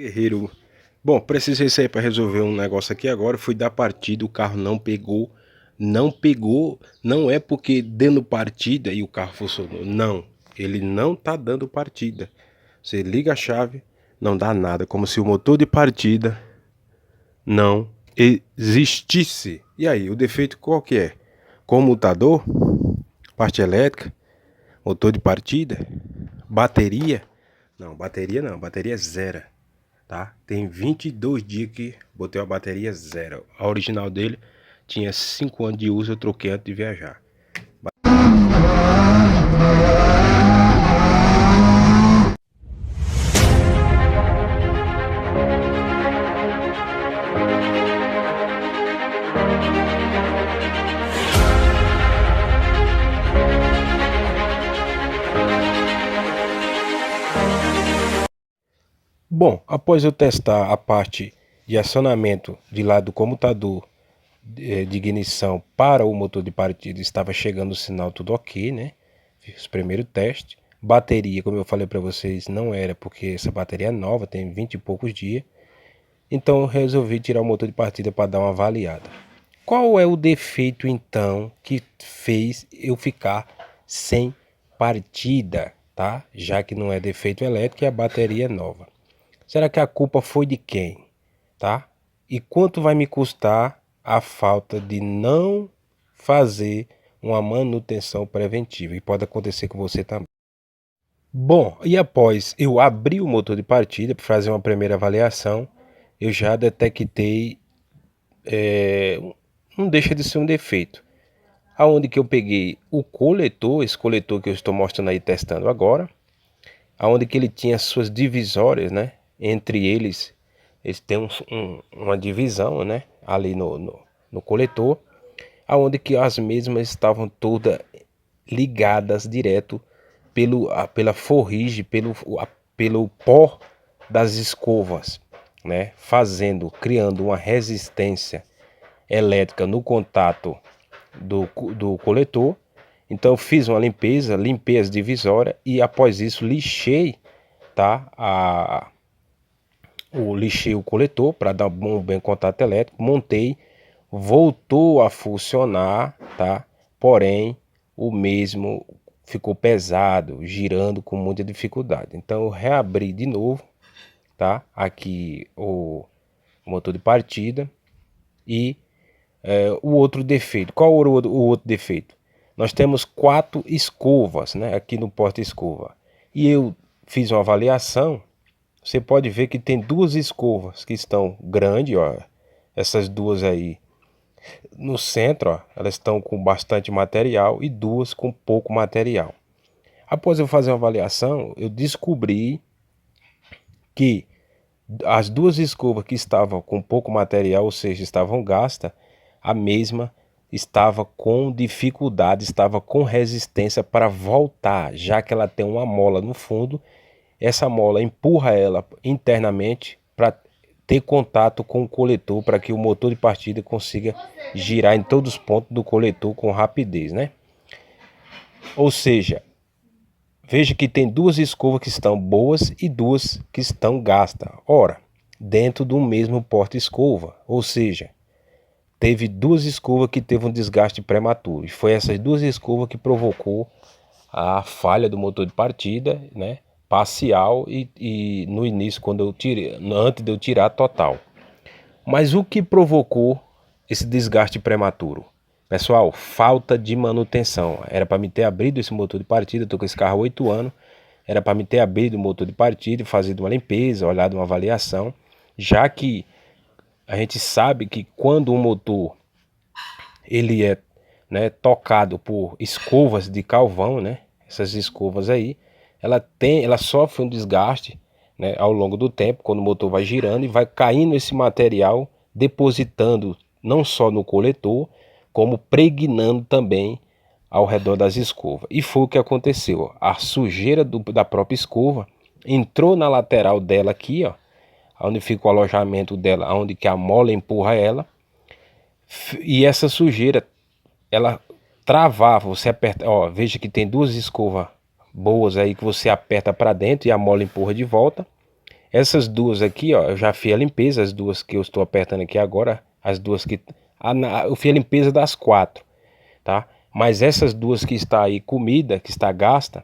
Guerreiro. Bom, precisei sair para resolver um negócio aqui agora. Fui dar partida, o carro não pegou. Não pegou, não é porque dando partida e o carro funcionou. Não, ele não tá dando partida. Você liga a chave, não dá nada. Como se o motor de partida não existisse. E aí, o defeito qual que é? Comutador, parte elétrica, motor de partida, bateria. Não, bateria não, bateria é zero. Tá? Tem 22 dias que botei a bateria zero. A original dele tinha 5 anos de uso, eu troquei antes de viajar. Bom, após eu testar a parte de acionamento de lado do computador de ignição para o motor de partida, estava chegando o sinal tudo ok, né? Fiz o primeiro teste. Bateria, como eu falei para vocês, não era porque essa bateria é nova, tem 20 e poucos dias. Então eu resolvi tirar o motor de partida para dar uma avaliada. Qual é o defeito então que fez eu ficar sem partida, tá? Já que não é defeito elétrico e a bateria é nova. Será que a culpa foi de quem, tá? E quanto vai me custar a falta de não fazer uma manutenção preventiva? E pode acontecer com você também. Bom, e após eu abrir o motor de partida para fazer uma primeira avaliação, eu já detectei, não deixa de ser um defeito. Aonde que eu peguei o coletor, esse coletor que eu estou mostrando aí testando agora, aonde que ele tinha suas divisórias, né? Entre eles têm uma divisão, né? Ali no coletor, aonde que as mesmas estavam todas ligadas direto pela forrigem, pelo pó das escovas, né? Criando uma resistência elétrica no contato do coletor. Então eu fiz uma limpeza, limpei as divisórias e após isso lixei, tá? Lixei o coletor para dar um bem contato elétrico, montei, voltou a funcionar, tá? Porém, o mesmo ficou pesado, girando com muita dificuldade. Então eu reabri de novo, tá? Aqui o motor de partida e o outro defeito. Qual o outro defeito? Nós temos 4 escovas, né? Aqui no porta-escova. E eu fiz uma avaliação. Você pode ver que tem 2 escovas que estão grandes, ó. Essas duas aí no centro, ó, elas estão com bastante material e 2 com pouco material. Após eu fazer uma avaliação, eu descobri que as 2 escovas que estavam com pouco material, ou seja, estavam gastas, a mesma estava com dificuldade, estava com resistência para voltar, já que ela tem uma mola no fundo. Essa mola empurra ela internamente para ter contato com o coletor, para que o motor de partida consiga girar em todos os pontos do coletor com rapidez, né? Ou seja, veja que tem 2 escovas que estão boas e 2 que estão gastas. Ora, dentro do mesmo porta-escova, ou seja, teve 2 escovas que teve um desgaste prematuro. E foi essas 2 escovas que provocou a falha do motor de partida, né? Parcial e no início, quando eu tirei, antes de eu tirar total. Mas o que provocou esse desgaste prematuro? Pessoal, falta de manutenção. Era para me ter abrido esse motor de partida, estou com esse carro há 8 anos. Era para me ter abrido o motor de partida e fazer uma limpeza, olhado uma avaliação, já que a gente sabe que quando um motor ele é, né, tocado por escovas de carvão, né, essas escovas aí, ela sofre um desgaste, né, ao longo do tempo, quando o motor vai girando e vai caindo esse material, depositando não só no coletor, como pregnando também ao redor das escovas. E foi o que aconteceu. A sujeira da própria escova entrou na lateral dela aqui, ó, onde fica o alojamento dela, onde que a mola empurra ela. E essa sujeira, ela travava, você aperta, ó, veja que tem 2 escovas boas aí que você aperta para dentro e a mola empurra de volta. Essas duas aqui, ó, eu já fiz a limpeza, as duas que eu estou apertando aqui agora, as duas que... eu fiz a limpeza das 4, tá? Mas essas duas que está aí comida, que está gasta, o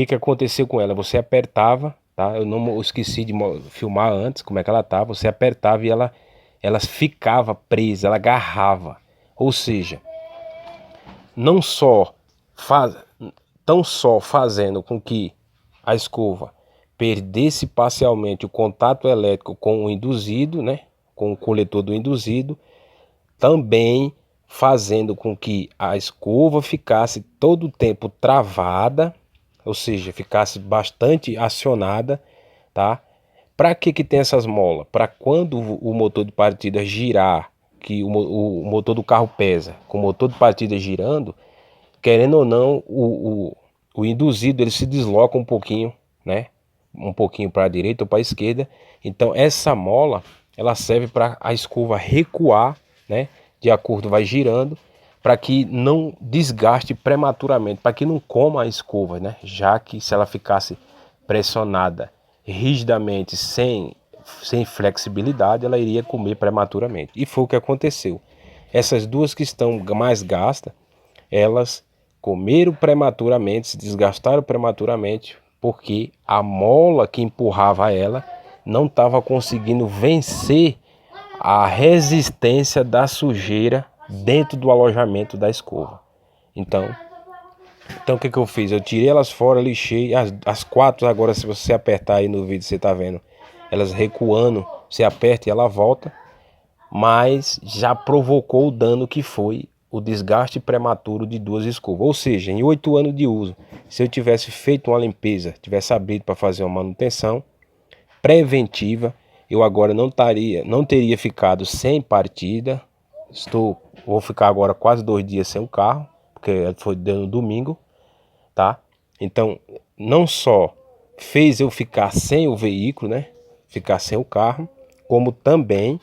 que aconteceu com ela? Você apertava, tá? Eu esqueci de filmar antes como é que ela tá. Você apertava e ela ficava presa, ela agarrava. Ou seja, não só faz, tão só fazendo com que a escova perdesse parcialmente o contato elétrico com o induzido, né? Com o coletor do induzido, também fazendo com que a escova ficasse todo o tempo travada, ou seja, ficasse bastante acionada, tá? Para que tem essas molas? Para quando o motor de partida girar, que o motor do carro pesa, com o motor de partida girando, querendo ou não, o induzido ele se desloca um pouquinho, né? Um pouquinho para a direita ou para a esquerda. Então essa mola ela serve para a escova recuar, né? De acordo vai girando, para que não desgaste prematuramente, para que não coma a escova, né? Já que se ela ficasse pressionada rigidamente, sem flexibilidade, ela iria comer prematuramente. E foi o que aconteceu. Essas duas que estão mais gastas, elas comeram prematuramente, se desgastaram prematuramente, porque a mola que empurrava ela não estava conseguindo vencer a resistência da sujeira dentro do alojamento da escova. Então o que eu fiz? Eu tirei elas fora, lixei. As 4 agora, se você apertar aí no vídeo, você tá vendo elas recuando. Você aperta e ela volta. Mas já provocou o dano que foi o desgaste prematuro de duas escovas. Ou seja, em 8 anos de uso, se eu tivesse feito uma limpeza, tivesse abrido para fazer uma manutenção preventiva, eu agora não teria ficado sem partida. Vou ficar agora quase 2 dias sem o carro, porque foi no domingo, tá? Então, não só fez eu ficar sem o veículo, né? Ficar sem o carro, como também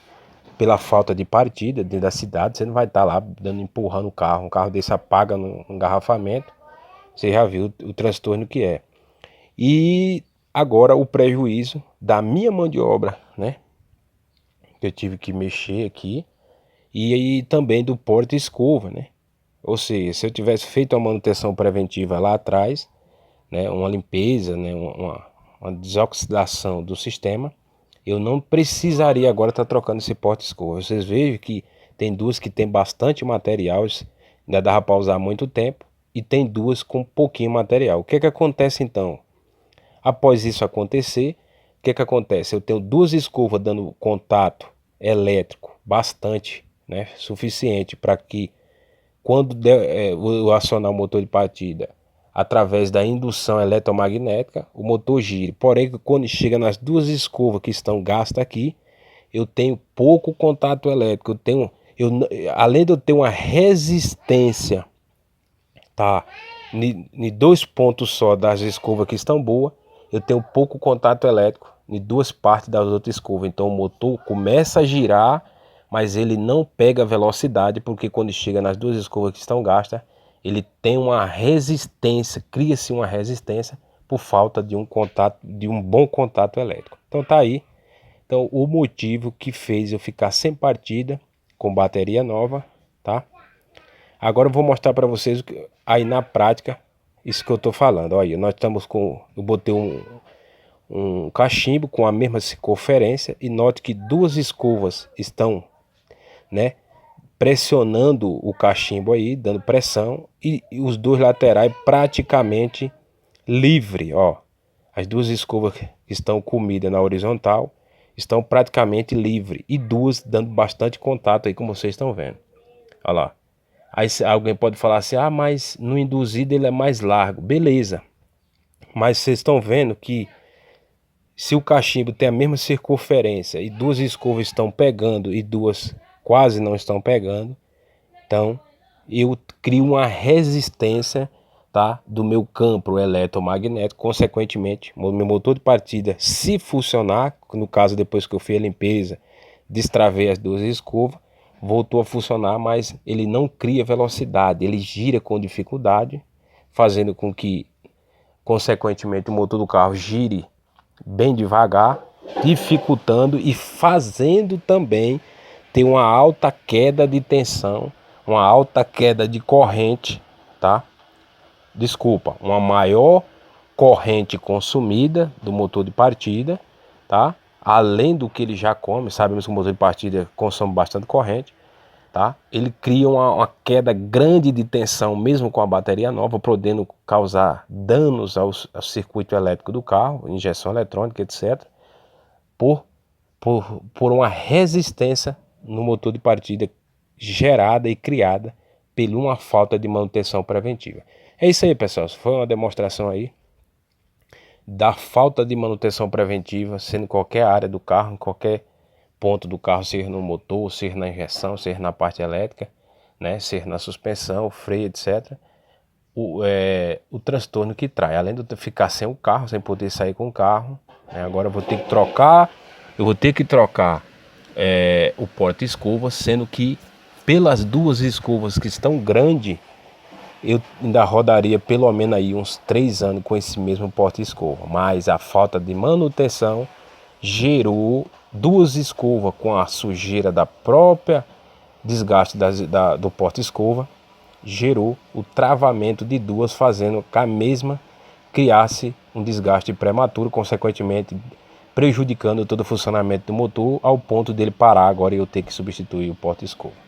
pela falta de partida dentro da cidade, você não vai estar lá empurrando o carro. Um carro desse apaga no engarrafamento. Você já viu o transtorno que é. E agora o prejuízo da minha mão de obra, né? Que eu tive que mexer aqui. E aí também do porta-escova, né? Ou seja, se eu tivesse feito uma manutenção preventiva lá atrás, né? Uma limpeza, né? Uma desoxidação do sistema, eu não precisaria agora estar trocando esse porta-escova. Vocês vejam que tem duas que tem bastante material, ainda dava para usar muito tempo, e tem duas com pouquinho material. O que acontece então? Após isso acontecer, o que acontece? Eu tenho duas escovas dando contato elétrico bastante, né, suficiente para que quando eu acionar o motor de partida através da indução eletromagnética, o motor gire. Porém, quando chega nas duas escovas que estão gastas aqui, eu tenho pouco contato elétrico. Além de eu ter uma resistência, tá, em 2 pontos só das escovas que estão boas, eu tenho pouco contato elétrico em 2 partes das outras escovas. Então o motor começa a girar, mas ele não pega velocidade, porque quando chega nas 2 escovas que estão gastas, ele tem uma resistência, cria-se uma resistência por falta de um bom contato elétrico. Então tá aí. Então o motivo que fez eu ficar sem partida com bateria nova, tá? Agora eu vou mostrar para vocês aí na prática isso que eu tô falando. Olha, nós estamos eu botei um cachimbo com a mesma circunferência e note que 2 escovas estão, né, pressionando o cachimbo aí, dando pressão, e os 2 laterais praticamente livre, ó. As 2 escovas que estão comidas na horizontal estão praticamente livre e 2 dando bastante contato aí, como vocês estão vendo. Olha lá. Aí alguém pode falar assim: ah, mas no induzido ele é mais largo. Beleza. Mas vocês estão vendo que se o cachimbo tem a mesma circunferência e 2 escovas estão pegando e 2 quase não estão pegando, então eu crio uma resistência, tá, do meu campo eletromagnético. Consequentemente, o meu motor de partida, se funcionar, no caso depois que eu fiz a limpeza, destravei as 2 escovas, voltou a funcionar, mas ele não cria velocidade, ele gira com dificuldade, fazendo com que, consequentemente, o motor do carro gire bem devagar dificultando e fazendo também ter uma alta queda de tensão, uma alta queda de corrente, tá? Desculpa, uma maior corrente consumida do motor de partida, tá? Além do que ele já come, sabemos que o motor de partida consome bastante corrente, tá? Ele cria uma queda grande de tensão mesmo com a bateria nova, podendo causar danos ao circuito elétrico do carro, injeção eletrônica, etc. Por uma resistência no motor de partida gerada e criada por uma falta de manutenção preventiva. É isso aí, pessoal. Foi uma demonstração aí da falta de manutenção preventiva, sendo em qualquer área do carro, em qualquer ponto do carro, seja no motor, seja na injeção, seja na parte elétrica, né, seja na suspensão, freio, etc. O transtorno que traz, além de eu ficar sem o carro, sem poder sair com o carro, né, agora eu vou ter que trocar o porta-escova, sendo que pelas duas escovas que estão grandes, eu ainda rodaria pelo menos aí uns 3 anos com esse mesmo porta-escova, mas a falta de manutenção gerou duas escovas com a sujeira da própria desgaste do porta-escova, gerou o travamento de duas, fazendo que a mesma criasse um desgaste prematuro, consequentemente prejudicando todo o funcionamento do motor, ao ponto dele parar agora e eu ter que substituir o porta-escova.